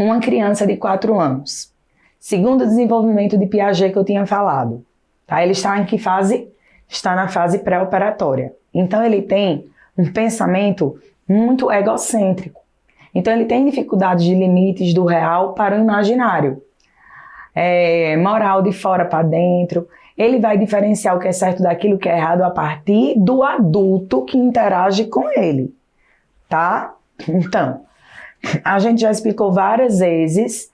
Uma criança de 4 anos, segundo o desenvolvimento de Piaget que eu tinha falado, tá? Ele está em que fase? Está na fase pré-operatória. Então ele tem um pensamento muito egocêntrico. Então ele tem dificuldades de limites do real para o imaginário. Moral de fora para dentro. Ele vai diferenciar o que é certo daquilo que é errado a partir do adulto que interage com ele, tá? Então, a gente já explicou várias vezes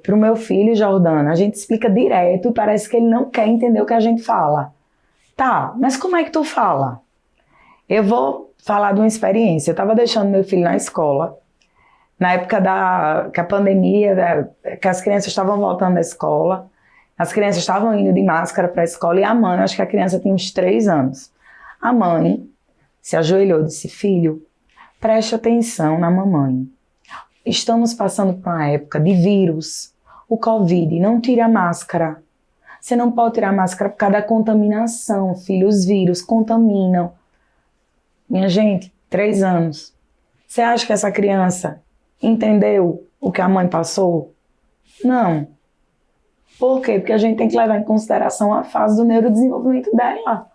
para o meu filho, Jordana, a gente explica direto e parece que ele não quer entender o que a gente fala. Tá, mas como é que tu fala? Eu vou falar de uma experiência. Eu estava deixando meu filho na escola, na época que a pandemia, que as crianças estavam voltando da escola, as crianças estavam indo de máscara para a escola e a mãe, acho que a criança tinha uns 3 anos. A mãe se ajoelhou e disse: filho, preste atenção na mamãe. Estamos passando por uma época de vírus, o Covid, não tire a máscara. Você não pode tirar a máscara por causa da contaminação, filho, os vírus contaminam. Minha gente, 3 anos. Você acha que essa criança entendeu o que a mãe passou? Não. Por quê? Porque a gente tem que levar em consideração a fase do neurodesenvolvimento dela.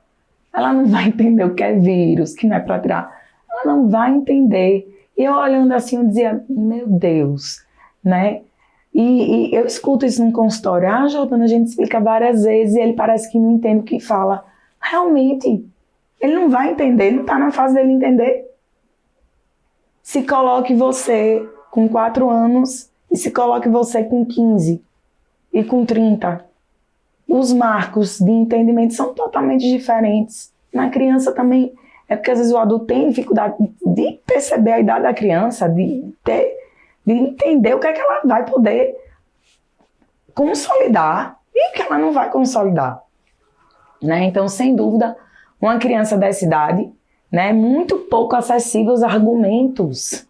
Ela não vai entender o que é vírus, que não é para tirar. Ela não vai entender. E eu olhando assim, eu dizia, meu Deus, né? E eu escuto isso no consultório. Jordana, a gente explica várias vezes e ele parece que não entende o que fala. Realmente, ele não vai entender, ele não está na fase dele entender. Se coloque você com 4 anos e se coloque você com 15 e com 30. Os marcos de entendimento são totalmente diferentes. Na criança também, é porque às vezes o adulto tem dificuldade de perceber a idade da criança, de entender o que é que ela vai poder consolidar e o que ela não vai consolidar. Né? Então, sem dúvida, uma criança dessa idade, né, é muito pouco acessível aos argumentos.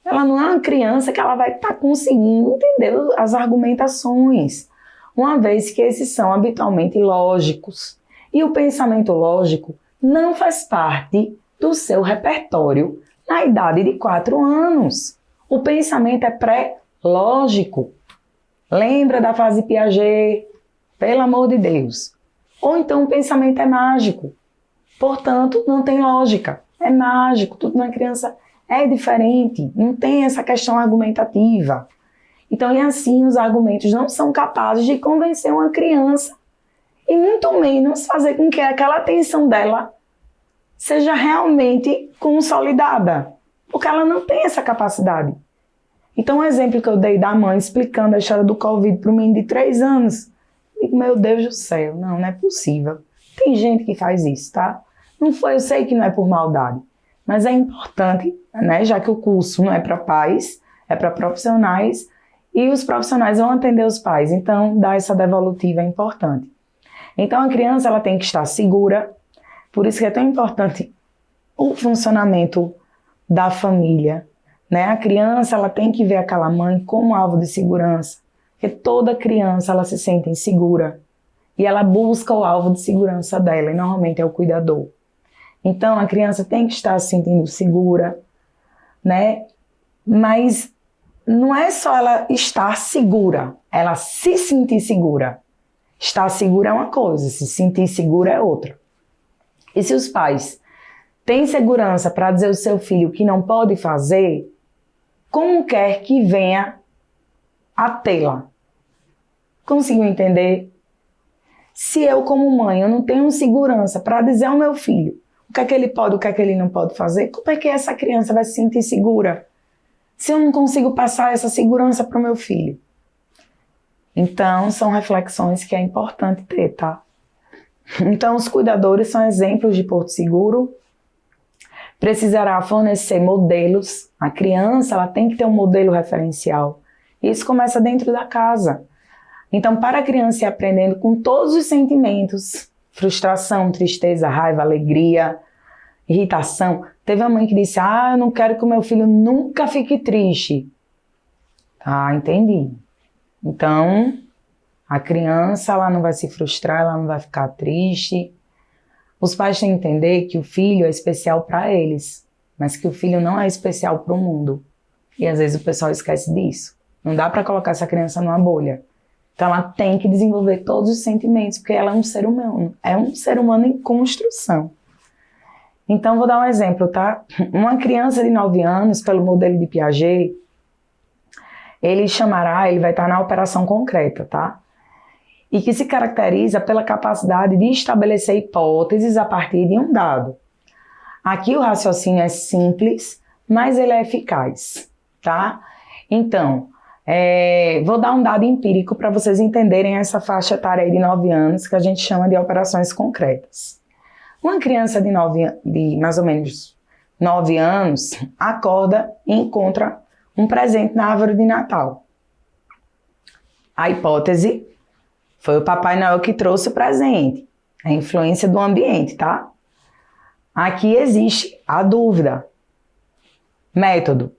Ela não é uma criança que ela vai estar conseguindo entender as argumentações, uma vez que esses são habitualmente lógicos. E o pensamento lógico não faz parte do seu repertório na idade de 4 anos. O pensamento é pré-lógico. Lembra da fase Piaget? Pelo amor de Deus. Ou então o pensamento é mágico. Portanto, não tem lógica. É mágico. Tudo na criança é diferente. Não tem essa questão argumentativa. Então, e assim, os argumentos não são capazes de convencer uma criança e muito menos fazer com que aquela atenção dela seja realmente consolidada, porque ela não tem essa capacidade. Então, o exemplo que eu dei da mãe explicando a história do Covid para um menino de 3 anos, eu digo, meu Deus do céu, não é possível. Tem gente que faz isso, tá? Não foi, eu sei que não é por maldade, mas é importante, né, já que o curso não é para pais, é para profissionais, e os profissionais vão atender os pais, então dar essa devolutiva é importante. Então a criança ela tem que estar segura, por isso que é tão importante o funcionamento da família, né? A criança ela tem que ver aquela mãe como alvo de segurança, porque toda criança ela se sente insegura e ela busca o alvo de segurança dela, e normalmente é o cuidador. Então a criança tem que estar se sentindo segura, né? Mas não é só ela estar segura, ela se sentir segura. Estar segura é uma coisa, se sentir segura é outra. E se os pais têm segurança para dizer ao seu filho que não pode fazer, como quer que venha a tê-la? Conseguiu entender? Se eu, como mãe, eu não tenho segurança para dizer ao meu filho o que é que ele pode, o que é que ele não pode fazer, como é que essa criança vai se sentir segura? Se eu não consigo passar essa segurança para o meu filho. Então, são reflexões que é importante ter, tá? Então, os cuidadores são exemplos de Porto Seguro. Precisará fornecer modelos. A criança ela tem que ter um modelo referencial. Isso começa dentro da casa. Então, para a criança ir aprendendo com todos os sentimentos, frustração, tristeza, raiva, alegria, irritação. Teve uma mãe que disse, eu não quero que o meu filho nunca fique triste. Tá, entendi. Então, a criança ela não vai se frustrar, ela não vai ficar triste. Os pais têm que entender que o filho é especial para eles, mas que o filho não é especial para o mundo. E às vezes o pessoal esquece disso. Não dá para colocar essa criança numa bolha. Então ela tem que desenvolver todos os sentimentos, porque ela é um ser humano. É um ser humano em construção. Então vou dar um exemplo, tá? Uma criança de 9 anos, pelo modelo de Piaget, ele vai estar na operação concreta, tá? E que se caracteriza pela capacidade de estabelecer hipóteses a partir de um dado. Aqui o raciocínio é simples, mas ele é eficaz, tá? Então, vou dar um dado empírico para vocês entenderem essa faixa etária aí de 9 anos, que a gente chama de operações concretas. Uma criança de mais ou menos 9 anos acorda e encontra um presente na árvore de Natal. A hipótese foi o Papai Noel que trouxe o presente. A influência do ambiente, tá? Aqui existe a dúvida. Método.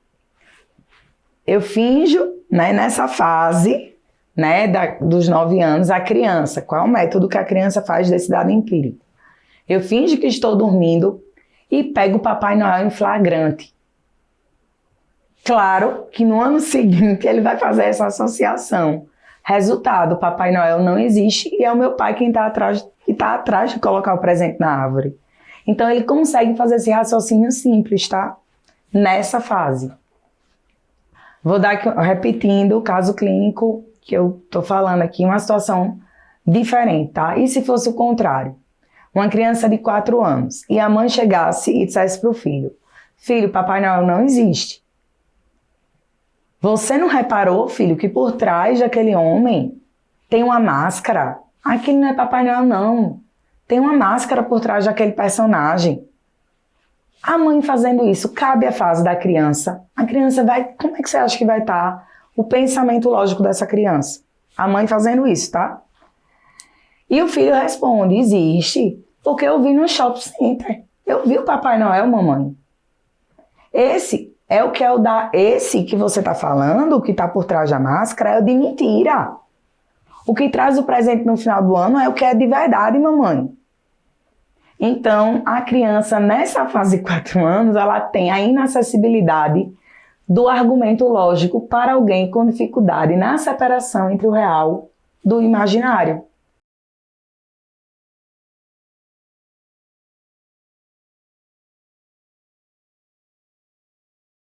Eu finjo, né, nessa fase, né, dos 9 anos, a criança. Qual é o método que a criança faz desse dado empírico? Eu finjo que estou dormindo e pego o Papai Noel em flagrante. Claro que no ano seguinte ele vai fazer essa associação. Resultado, o Papai Noel não existe e é o meu pai quem está atrás de colocar o presente na árvore. Então ele consegue fazer esse raciocínio simples, tá? Nessa fase. Vou dar aqui, repetindo o caso clínico que eu tô falando aqui, uma situação diferente, tá? E se fosse o contrário? Uma criança de 4 anos e a mãe chegasse e dissesse pro filho: filho, Papai Noel não existe. Você não reparou, filho, que por trás daquele homem tem uma máscara? Aquele não é Papai Noel, não. Tem uma máscara por trás daquele personagem. A mãe fazendo isso, cabe à fase da criança. A criança vai... Como é que você acha que vai estar o pensamento lógico dessa criança? A mãe fazendo isso, tá? E o filho responde: existe, porque eu vi no shopping center. Eu vi o Papai Noel, mamãe. Esse que você está falando, o que está por trás da máscara, é o de mentira. O que traz o presente no final do ano é o que é de verdade, mamãe. Então, a criança, nessa fase de 4 anos, ela tem a inacessibilidade do argumento lógico para alguém com dificuldade na separação entre o real do imaginário.